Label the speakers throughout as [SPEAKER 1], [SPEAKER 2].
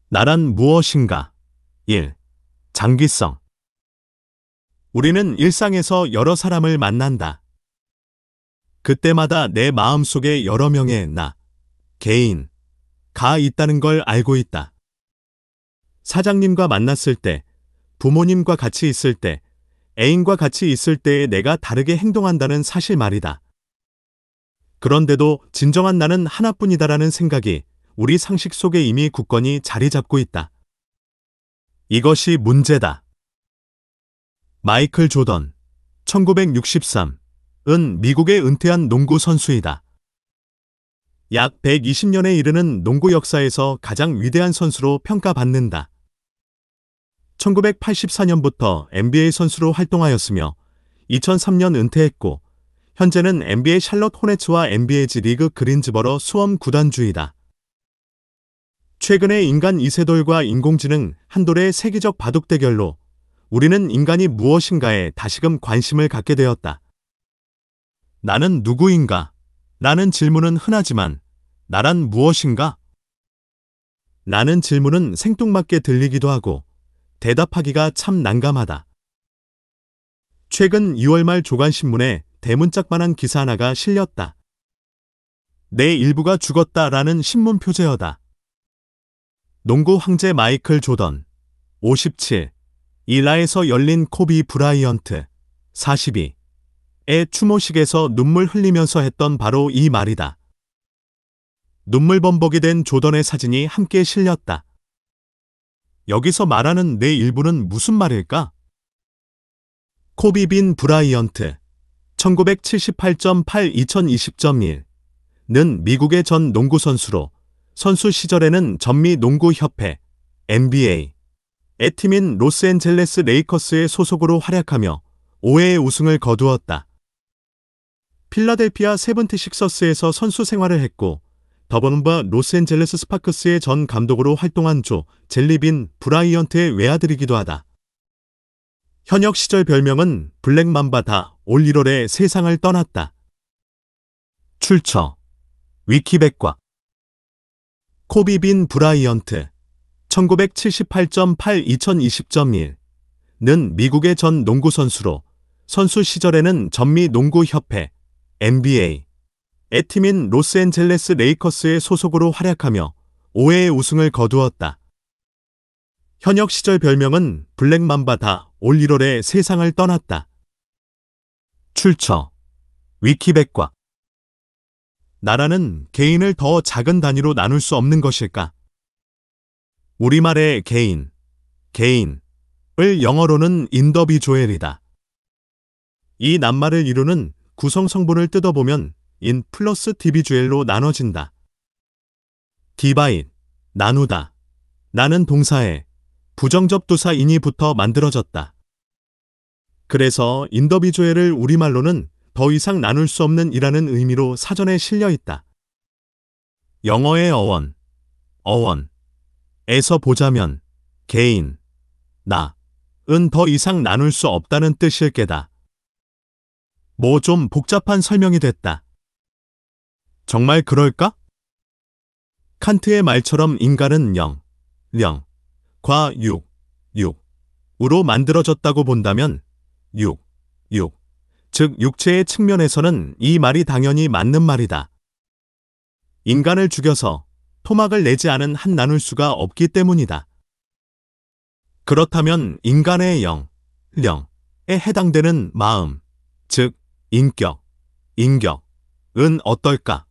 [SPEAKER 1] 나란 무엇인가? 1. 장기성. 우리는 일상에서 여러 사람을 만난다. 그때마다 내 마음속에 여러 명의 나, 개인, 가 있다는 걸 알고 있다. 사장님과 만났을 때, 부모님과 같이 있을 때, 애인과 같이 있을 때에 내가 다르게 행동한다는 사실 말이다. 그런데도 진정한 나는 하나뿐이다라는 생각이 우리 상식 속에 이미 굳건히 자리 잡고 있다. 이것이 문제다. 마이클 조던, 1963은 미국의 은퇴한 농구 선수이다. 약 120년에 이르는 농구 역사에서 가장 위대한 선수로 평가받는다. 1984년부터 NBA 선수로 활동하였으며 2003년 은퇴했고 현재는 NBA 샬럿 호네츠와 NBA 지 리그 그린즈버러 수험 구단주이다. 최근에 인간 이세돌과 인공지능 한돌의 세계적 바둑 대결로 우리는 인간이 무엇인가에 다시금 관심을 갖게 되었다. 나는 누구인가? 라는 질문은 흔하지만 나란 무엇인가? 라는 질문은 생뚱맞게 들리기도 하고 대답하기가 참 난감하다. 최근 2월 말 조간신문에 대문짝만한 기사 하나가 실렸다. 내 일부가 죽었다라는 신문 표제어다. 농구 황제 마이클 조던, 57, 일라에서 열린 코비 브라이언트, 42의 추모식에서 눈물 흘리면서 했던 바로 이 말이다. 눈물 범벅이 된 조던의 사진이 함께 실렸다. 여기서 말하는 내 일부는 무슨 말일까? 코비 빈 브라이언트, 1978.8-2020.1는 미국의 전 농구 선수로 선수 시절에는 전미 농구협회, NBA, 의 팀인 로스앤젤레스 레이커스의 소속으로 활약하며 5회의 우승을 거두었다. 필라델피아 세븐티식서스에서 선수 생활을 했고 더번바 로스앤젤레스 스파크스의 전 감독으로 활동한 조 젤리빈 브라이언트의 외아들이기도 하다. 현역 시절 별명은 블랙맘바다. 올 1월에 세상을 떠났다. 출처 위키백과. 코비 빈 브라이언트 1978.8-2020.1는 미국의 전 농구 선수로 선수 시절에는 전미 농구협회 NBA 의 팀인 로스앤젤레스 레이커스의 소속으로 활약하며 5회의 우승을 거두었다. 현역 시절 별명은 블랙맘바다. 올 1월에 세상을 떠났다. 출처 위키백과. 나라는 개인을 더 작은 단위로 나눌 수 없는 것일까? 우리말의 개인, 개인을 영어로는 인더비주얼이다. 이 낱말을 이루는 구성 성분을 뜯어보면 인 플러스 디비주얼로 나눠진다. 디바잇, 나누다. 나는 동사에 부정접두사 인이부터 만들어졌다. 그래서 인더비주얼을 우리말로는 더 이상 나눌 수 없는 이라는 의미로 사전에 실려 있다. 영어의 어원에서 보자면 개인, 나은 더 이상 나눌 수 없다는 뜻일 게다. 뭐 좀 복잡한 설명이 됐다. 정말 그럴까? 칸트의 말처럼 인간은 과 육으로 만들어졌다고 본다면 즉 육체의 측면에서는 이 말이 당연히 맞는 말이다. 인간을 죽여서 토막을 내지 않은 한 나눌 수가 없기 때문이다. 그렇다면 인간의 영에 해당되는 마음, 즉 인격은 어떨까?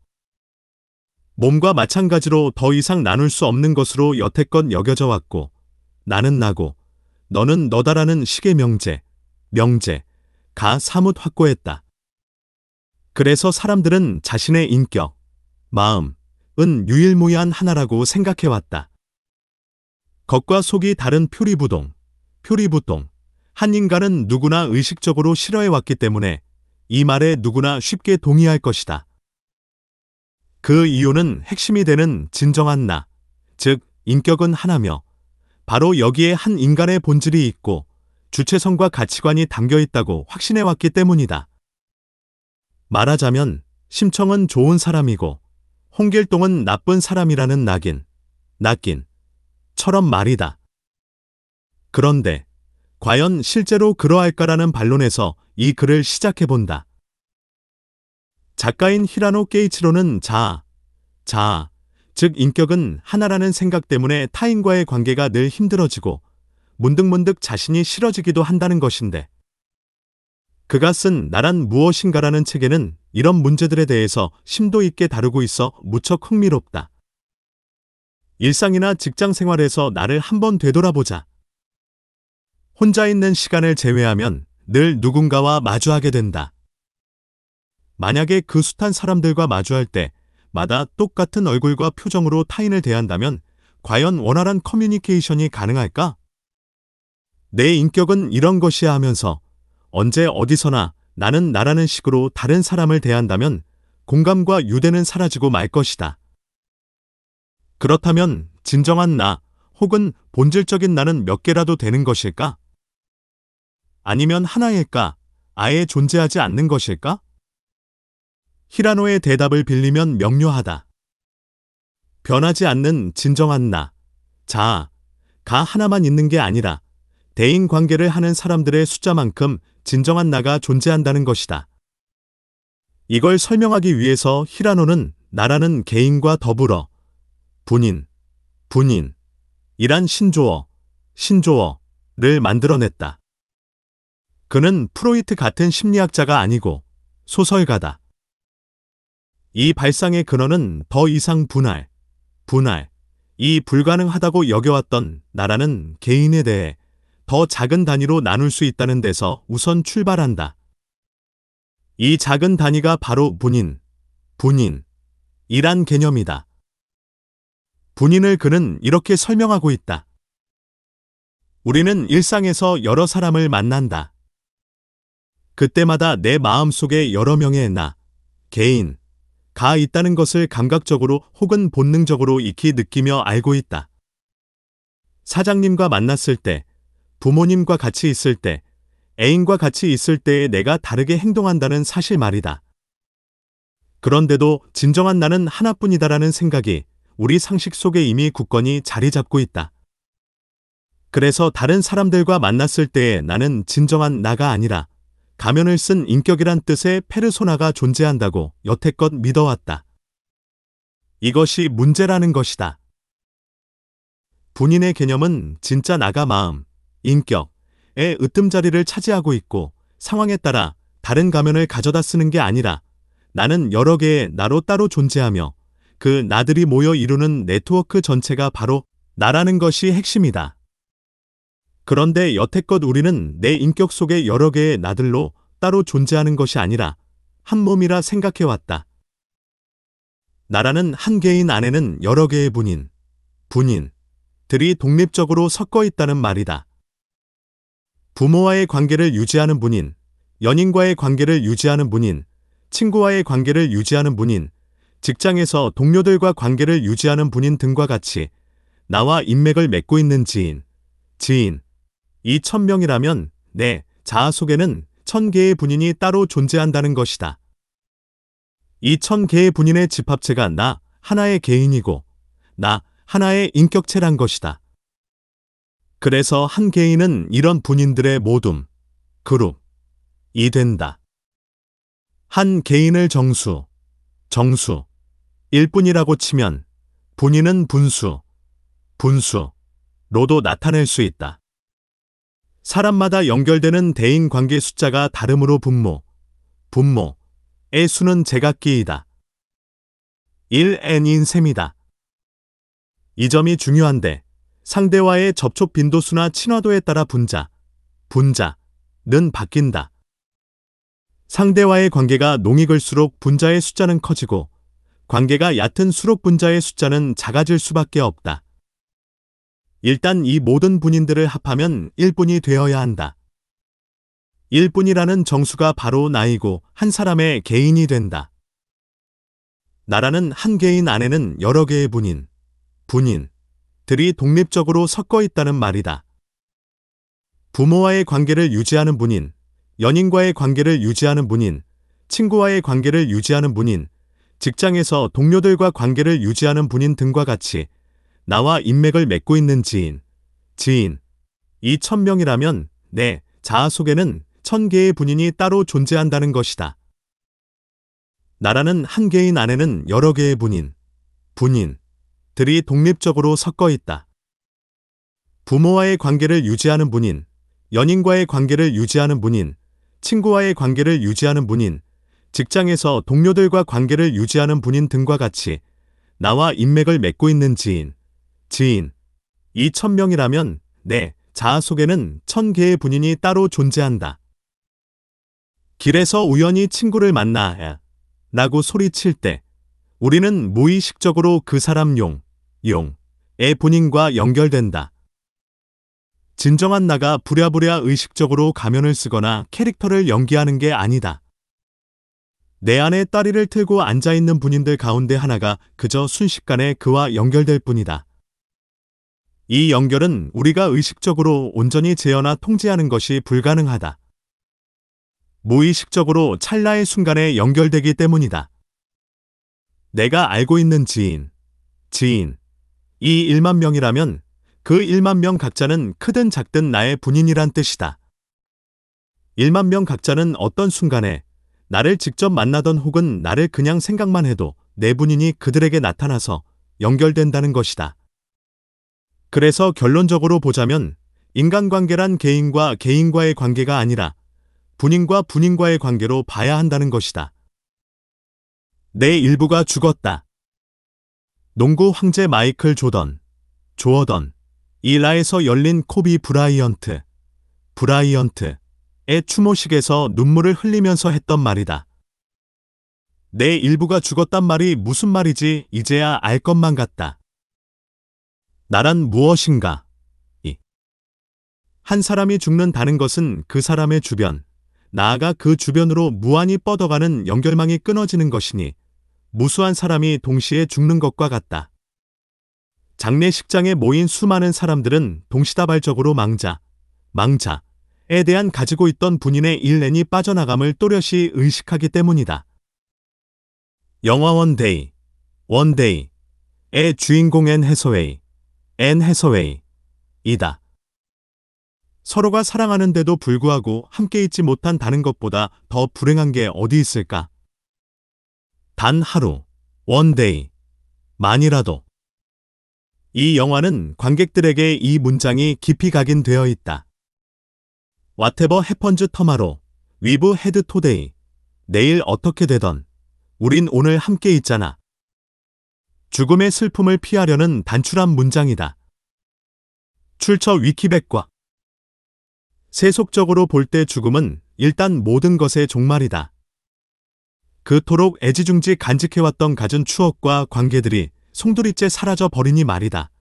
[SPEAKER 1] 몸과 마찬가지로 더 이상 나눌 수 없는 것으로 여태껏 여겨져 왔고 나는 나고 너는 너다라는 식의 명제가 사뭇 확고했다. 그래서 사람들은 자신의 인격, 마음은 유일무이한 하나라고 생각해왔다. 겉과 속이 다른 표리부동, 한 인간은 누구나 의식적으로 싫어해왔기 때문에 이 말에 누구나 쉽게 동의할 것이다. 그 이유는 핵심이 되는 진정한 나, 즉 인격은 하나며 바로 여기에 한 인간의 본질이 있고 주체성과 가치관이 담겨 있다고 확신해왔기 때문이다. 말하자면 심청은 좋은 사람이고 홍길동은 나쁜 사람이라는 낙인, 처럼 말이다. 그런데 과연 실제로 그러할까라는 반론에서 이 글을 시작해본다. 작가인 히라노 게이치로는 자아, 즉 인격은 하나라는 생각 때문에 타인과의 관계가 늘 힘들어지고 문득문득 자신이 싫어지기도 한다는 것인데, 그가 쓴 나란 무엇인가라는 책에는 이런 문제들에 대해서 심도 있게 다루고 있어 무척 흥미롭다. 일상이나 직장 생활에서 나를 한번 되돌아보자. 혼자 있는 시간을 제외하면 늘 누군가와 마주하게 된다. 만약에 그 숱한 사람들과 마주할 때마다 똑같은 얼굴과 표정으로 타인을 대한다면 과연 원활한 커뮤니케이션이 가능할까? 내 인격은 이런 것이야 하면서 언제 어디서나 나는 나라는 식으로 다른 사람을 대한다면 공감과 유대는 사라지고 말 것이다. 그렇다면 진정한 나 혹은 본질적인 나는 몇 개라도 되는 것일까? 아니면 하나일까? 아예 존재하지 않는 것일까? 히라노의 대답을 빌리면 명료하다. 변하지 않는 진정한 나, 자아가 하나만 있는 게 아니라 대인 관계를 하는 사람들의 숫자만큼 진정한 나가 존재한다는 것이다. 이걸 설명하기 위해서 히라노는 나라는 개인과 더불어 분인이란 신조어를 만들어냈다. 그는 프로이트 같은 심리학자가 아니고 소설가다. 이 발상의 근원은 더 이상 분할이 불가능하다고 여겨왔던 나라는 개인에 대해 더 작은 단위로 나눌 수 있다는 데서 우선 출발한다. 이 작은 단위가 바로 분인이란 개념이다. 분인을 그는 이렇게 설명하고 있다. 우리는 일상에서 여러 사람을 만난다. 그때마다 내 마음속에 여러 명의 나, 개인가 있다는 것을 감각적으로 혹은 본능적으로 익히 느끼며 알고 있다. 사장님과 만났을 때, 부모님과 같이 있을 때, 애인과 같이 있을 때에 내가 다르게 행동한다는 사실 말이다. 그런데도 진정한 나는 하나뿐이다라는 생각이 우리 상식 속에 이미 굳건히 자리 잡고 있다. 그래서 다른 사람들과 만났을 때의 나는 진정한 나가 아니라 가면을 쓴 인격이란 뜻의 페르소나가 존재한다고 여태껏 믿어왔다. 이것이 문제라는 것이다. 분인의 개념은 진짜 나가 마음, 인격의 으뜸자리를 차지하고 있고 상황에 따라 다른 가면을 가져다 쓰는 게 아니라 나는 여러 개의 나로 따로 존재하며 그 나들이 모여 이루는 네트워크 전체가 바로 나라는 것이 핵심이다. 그런데 여태껏 우리는 내 인격 속에 여러 개의 나들로 따로 존재하는 것이 아니라 한 몸이라 생각해왔다. 나라는 한 개인 안에는 여러 개의 분인들이 독립적으로 섞어 있다는 말이다. 부모와의 관계를 유지하는 분인, 연인과의 관계를 유지하는 분인, 친구와의 관계를 유지하는 분인, 직장에서 동료들과 관계를 유지하는 분인 등과 같이 나와 인맥을 맺고 있는 지인, 이 1000명이라면 내 자아 속에는 1000개의 분인이 따로 존재한다는 것이다. 이 1000개의 분인의 집합체가 나 하나의 개인이고 나 하나의 인격체란 것이다. 그래서 한 개인은 이런 분인들의 모둠, 그룹이 된다. 한 개인을 정수일 뿐이라고 치면 분인은 분수로도 나타낼 수 있다. 사람마다 연결되는 대인 관계 숫자가 다르므로 분모의 수는 제각기이다. 1n인 셈이다. 이 점이 중요한데 상대와의 접촉 빈도수나 친화도에 따라 분자는 바뀐다. 상대와의 관계가 농익을수록 분자의 숫자는 커지고 관계가 얕은 수록 분자의 숫자는 작아질 수밖에 없다. 일단 이 모든 분인들을 합하면 1분이 되어야 한다. 1분이라는 정수가 바로 나이고 한 사람의 개인이 된다. 나라는 한 개인 안에는 여러 개의 분인들이 독립적으로 섞어 있다는 말이다. 부모와의 관계를 유지하는 분인, 연인과의 관계를 유지하는 분인, 친구와의 관계를 유지하는 분인, 직장에서 동료들과 관계를 유지하는 분인 등과 같이 나와 인맥을 맺고 있는 지인. 이 1000명이라면 내 자아 속에는 1000개의 분인이 따로 존재한다는 것이다. 나라는 한 개인 안에는 여러 개의 분인들이 독립적으로 섞어 있다. 부모와의 관계를 유지하는 분인, 연인과의 관계를 유지하는 분인, 친구와의 관계를 유지하는 분인, 직장에서 동료들과 관계를 유지하는 분인 등과 같이 나와 인맥을 맺고 있는 지인. 이 1000명이라면 내 자아 속에는 1000개의 분인이 따로 존재한다. 길에서 우연히 친구를 만나 라고 소리칠 때 우리는 무의식적으로 그 사람 용의 분인과 연결된다. 진정한 나가 부랴부랴 의식적으로 가면을 쓰거나 캐릭터를 연기하는 게 아니다. 내 안에 다리를 틀고 앉아있는 분인들 가운데 하나가 그저 순식간에 그와 연결될 뿐이다. 이 연결은 우리가 의식적으로 온전히 재현하 통제하는 것이 불가능하다. 무의식적으로 찰나의 순간에 연결되기 때문이다. 내가 알고 있는 지인, 이 1만 명이라면 그 1만 명 각자는 크든 작든 나의 분인이란 뜻이다. 1만 명 각자는 어떤 순간에 나를 직접 만나던 혹은 나를 그냥 생각만 해도 내 분인이 그들에게 나타나서 연결된다는 것이다. 그래서 결론적으로 보자면 인간관계란 개인과 개인과의 관계가 아니라 분인과 분인과의 관계로 봐야 한다는 것이다. 내 일부가 죽었다. 농구 황제 마이클 조어던, 일라에서 열린 코비 브라이언트의 추모식에서 눈물을 흘리면서 했던 말이다. 내 일부가 죽었단 말이 무슨 말이지 이제야 알 것만 같다. 나란 무엇인가? 한 사람이 죽는다는 것은 그 사람의 주변, 나아가 그 주변으로 무한히 뻗어가는 연결망이 끊어지는 것이니 무수한 사람이 동시에 죽는 것과 같다. 장례식장에 모인 수많은 사람들은 동시다발적으로 망자에 대한 가지고 있던 분인의 일렌이 빠져나감을 또렷이 의식하기 때문이다. 영화 원데이의 주인공 앤 해서웨이이다. 서로가 사랑하는데도 불구하고 함께 있지 못한다는 것보다 더 불행한 게 어디 있을까? 단 하루, 원데이만이라도. 이 영화는 관객들에게 이 문장이 깊이 각인되어 있다. Whatever happens tomorrow, we've had today. 내일 어떻게 되던 우린 오늘 함께 있잖아. 죽음의 슬픔을 피하려는 단출한 문장이다. 출처 위키백과. 세속적으로 볼 때 죽음은 일단 모든 것의 종말이다. 그토록 애지중지 간직해왔던 갖은 추억과 관계들이 송두리째 사라져 버리니 말이다.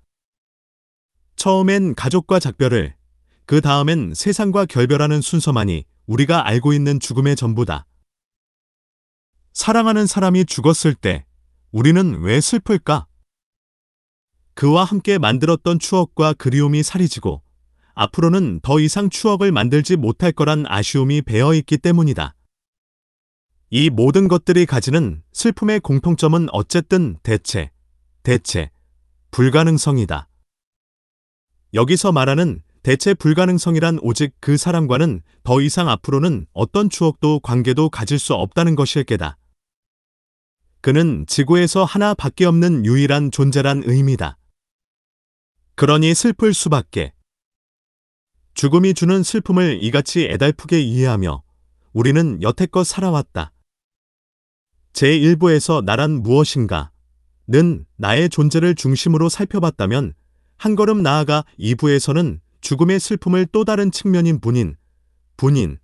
[SPEAKER 1] 처음엔 가족과 작별을, 그 다음엔 세상과 결별하는 순서만이 우리가 알고 있는 죽음의 전부다. 사랑하는 사람이 죽었을 때 우리는 왜 슬플까? 그와 함께 만들었던 추억과 그리움이 사라지고 앞으로는 더 이상 추억을 만들지 못할 거란 아쉬움이 배어있기 때문이다. 이 모든 것들이 가지는 슬픔의 공통점은 어쨌든 대체 불가능성이다. 여기서 말하는 대체 불가능성이란 오직 그 사람과는 더 이상 앞으로는 어떤 추억도 관계도 가질 수 없다는 것일 게다. 그는 지구에서 하나밖에 없는 유일한 존재란 의미다. 그러니 슬플 수밖에. 죽음이 주는 슬픔을 이같이 애달프게 이해하며 우리는 여태껏 살아왔다. 제1부에서 나란 무엇인가는 나의 존재를 중심으로 살펴봤다면 한 걸음 나아가 2부에서는 죽음의 슬픔을 또 다른 측면인 분인의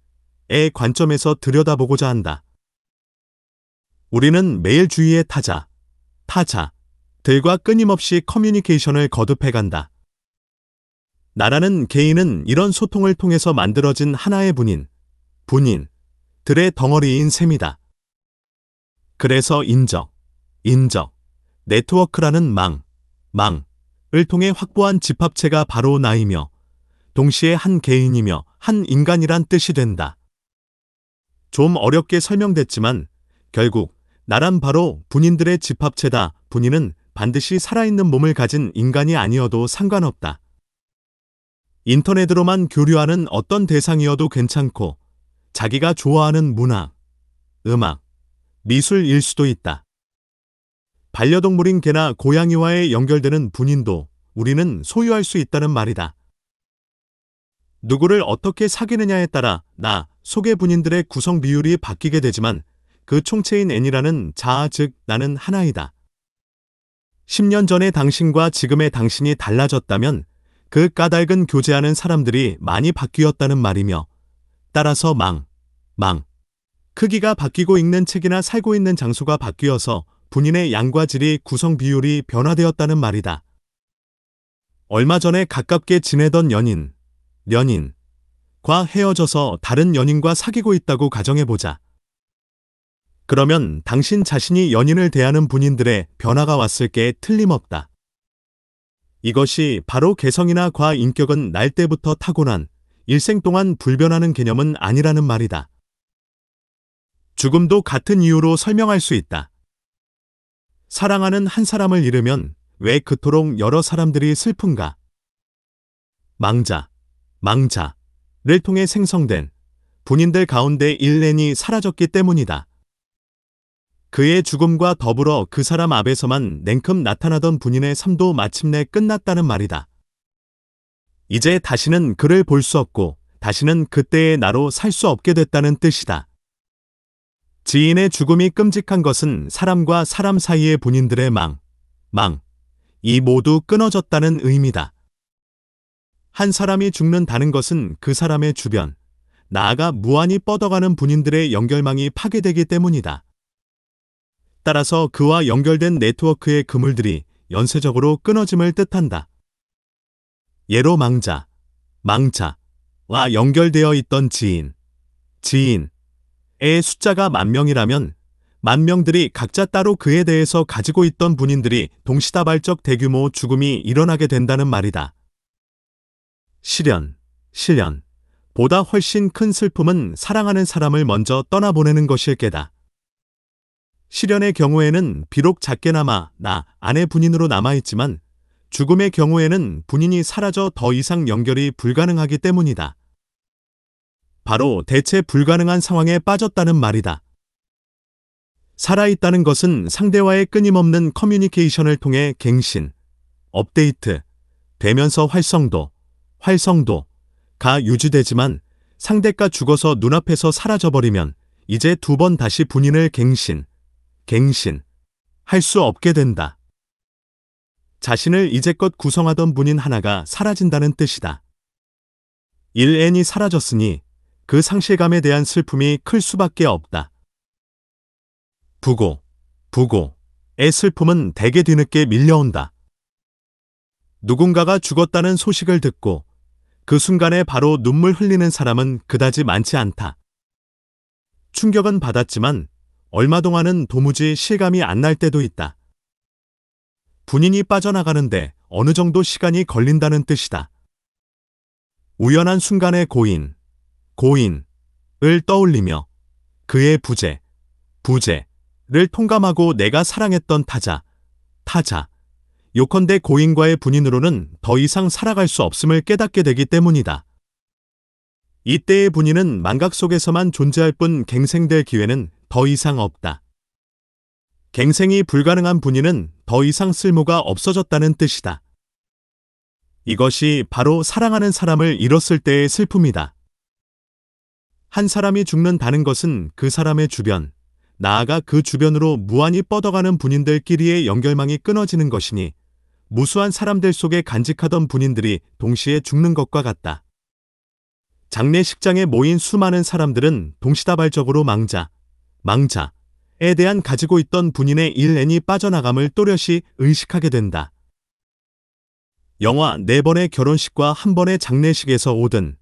[SPEAKER 1] 관점에서 들여다보고자 한다. 우리는 매일 주위의 타자들과 끊임없이 커뮤니케이션을 거듭해간다. 나라는 개인은 이런 소통을 통해서 만들어진 하나의 분인들의 덩어리인 셈이다. 그래서 인적, 네트워크라는 망을 통해 확보한 집합체가 바로 나이며 동시에 한 개인이며 한 인간이란 뜻이 된다. 좀 어렵게 설명됐지만 결국 나란 바로 분인들의 집합체다. 분인은 반드시 살아있는 몸을 가진 인간이 아니어도 상관없다. 인터넷으로만 교류하는 어떤 대상이어도 괜찮고 자기가 좋아하는 문학, 음악, 미술일 수도 있다. 반려동물인 개나 고양이와의 연결되는 분인도 우리는 소유할 수 있다는 말이다. 누구를 어떻게 사귀느냐에 따라 나 속의 분인들의 구성 비율이 바뀌게 되지만 그 총체인 N이라는 자아 즉 나는 하나이다. 10년 전의 당신과 지금의 당신이 달라졌다면 그 까닭은 교제하는 사람들이 많이 바뀌었다는 말이며 따라서 크기가 바뀌고 읽는 책이나 살고 있는 장소가 바뀌어서 분인의 양과 질이 구성 비율이 변화되었다는 말이다. 얼마 전에 가깝게 지내던 연인과 헤어져서 다른 연인과 사귀고 있다고 가정해보자. 그러면 당신 자신이 연인을 대하는 분인들의 변화가 왔을 게 틀림없다. 이것이 바로 개성이나 과인격은 날 때부터 타고난 일생 동안 불변하는 개념은 아니라는 말이다. 죽음도 같은 이유로 설명할 수 있다. 사랑하는 한 사람을 잃으면 왜 그토록 여러 사람들이 슬픈가? 망자를 통해 생성된 분인들 가운데 일렌이 사라졌기 때문이다. 그의 죽음과 더불어 그 사람 앞에서만 냉큼 나타나던 분인의 삶도 마침내 끝났다는 말이다. 이제 다시는 그를 볼 수 없고 다시는 그때의 나로 살 수 없게 됐다는 뜻이다. 지인의 죽음이 끔찍한 것은 사람과 사람 사이의 분인들의 이 모두 끊어졌다는 의미다. 한 사람이 죽는다는 것은 그 사람의 주변, 나아가 무한히 뻗어가는 분인들의 연결망이 파괴되기 때문이다. 따라서 그와 연결된 네트워크의 그물들이 연쇄적으로 끊어짐을 뜻한다. 예로 망자와 연결되어 있던 지인의 숫자가 10,000명이라면 10,000명들이 각자 따로 그에 대해서 가지고 있던 분인들이 동시다발적 대규모 죽음이 일어나게 된다는 말이다. 보다 훨씬 큰 슬픔은 사랑하는 사람을 먼저 떠나보내는 것일 게다. 실연의 경우에는 비록 작게나마 나 안의 분인으로 남아있지만 죽음의 경우에는 분인이 사라져 더 이상 연결이 불가능하기 때문이다. 바로 대체 불가능한 상황에 빠졌다는 말이다. 살아있다는 것은 상대와의 끊임없는 커뮤니케이션을 통해 갱신, 업데이트, 되면서 활성도가 유지되지만 상대가 죽어서 눈앞에서 사라져버리면 이제 두 번 다시 분인을 할 수 없게 된다. 자신을 이제껏 구성하던 분인 하나가 사라진다는 뜻이다. 1N이 사라졌으니 그 상실감에 대한 슬픔이 클 수밖에 없다. 부고의 슬픔은 대개 뒤늦게 밀려온다. 누군가가 죽었다는 소식을 듣고 그 순간에 바로 눈물 흘리는 사람은 그다지 많지 않다. 충격은 받았지만 얼마 동안은 도무지 실감이 안 날 때도 있다. 분인이 빠져나가는데 어느 정도 시간이 걸린다는 뜻이다. 우연한 순간의 고인을 떠올리며 그의 부재를 통감하고 내가 사랑했던 타자, 요컨대 고인과의 분인으로는 더 이상 살아갈 수 없음을 깨닫게 되기 때문이다. 이때의 분인은 망각 속에서만 존재할 뿐 갱생될 기회는 더 이상 없다. 갱생이 불가능한 분인은 더 이상 쓸모가 없어졌다는 뜻이다. 이것이 바로 사랑하는 사람을 잃었을 때의 슬픔이다. 한 사람이 죽는다는 것은 그 사람의 주변, 나아가 그 주변으로 무한히 뻗어가는 분인들끼리의 연결망이 끊어지는 것이니 무수한 사람들 속에 간직하던 분인들이 동시에 죽는 것과 같다. 장례식장에 모인 수많은 사람들은 동시다발적으로 망자에 대한 가지고 있던 분인의 1N이 빠져나감을 또렷이 의식하게 된다. 영화 4번의 결혼식과 1번의 장례식에서 오던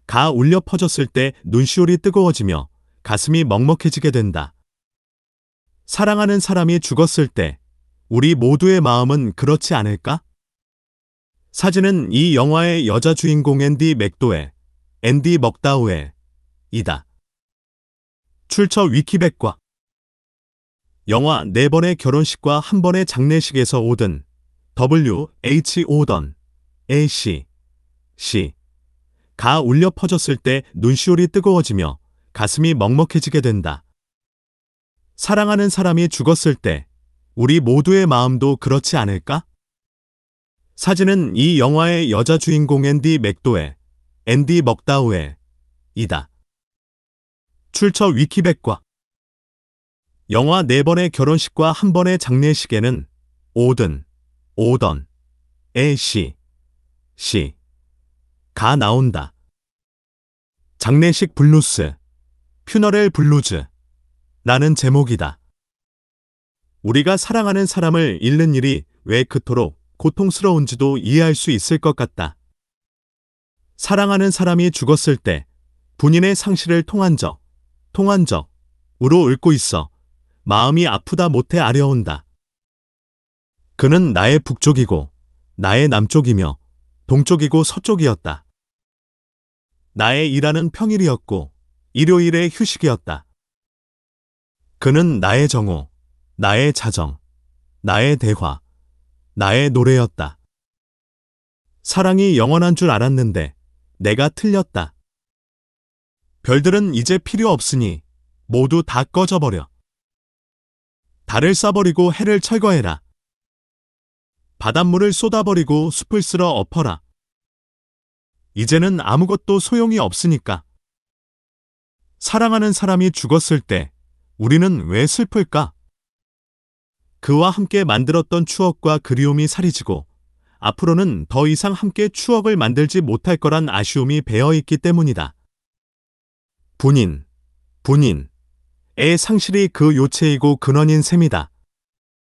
[SPEAKER 1] 가 울려 퍼졌을 때 눈시울이 뜨거워지며 가슴이 먹먹해지게 된다. 사랑하는 사람이 죽었을 때 우리 모두의 마음은 그렇지 않을까? 사진은 이 영화의 여자 주인공 앤디 먹다우엘이다. 출처 위키백과 영화 4번의 결혼식과 1번의 장례식에서 오든 W.H. 오던 A.C. 가 울려 퍼졌을 때 눈시울이 뜨거워지며 가슴이 먹먹해지게 된다. 사랑하는 사람이 죽었을 때 우리 모두의 마음도 그렇지 않을까? 사진은 이 영화의 여자 주인공 앤디 먹다우의 이다. 출처 위키백과 영화 4번의 결혼식과 1번의 장례식에는 오던 A.C. 가 나온다. 장례식 블루스, 퓨너렐 블루즈 라는 제목이다. 우리가 사랑하는 사람을 잃는 일이 왜 그토록 고통스러운지도 이해할 수 있을 것 같다. 사랑하는 사람이 죽었을 때 본인의 상실을 통한적으로 읊고 있어 마음이 아프다 못해 아려온다. 그는 나의 북쪽이고 나의 남쪽이며 동쪽이고 서쪽이었다. 나의 일하는 평일이었고 일요일의 휴식이었다. 그는 나의 정오, 나의 자정, 나의 대화, 나의 노래였다. 사랑이 영원한 줄 알았는데 내가 틀렸다. 별들은 이제 필요 없으니 모두 다 꺼져버려. 달을 쏴버리고 해를 철거해라. 바닷물을 쏟아버리고 숲을 쓸어 엎어라. 이제는 아무것도 소용이 없으니까. 사랑하는 사람이 죽었을 때 우리는 왜 슬플까? 그와 함께 만들었던 추억과 그리움이 사라지고 앞으로는 더 이상 함께 추억을 만들지 못할 거란 아쉬움이 배어있기 때문이다. 분인의 상실이 그 요체이고 근원인 셈이다.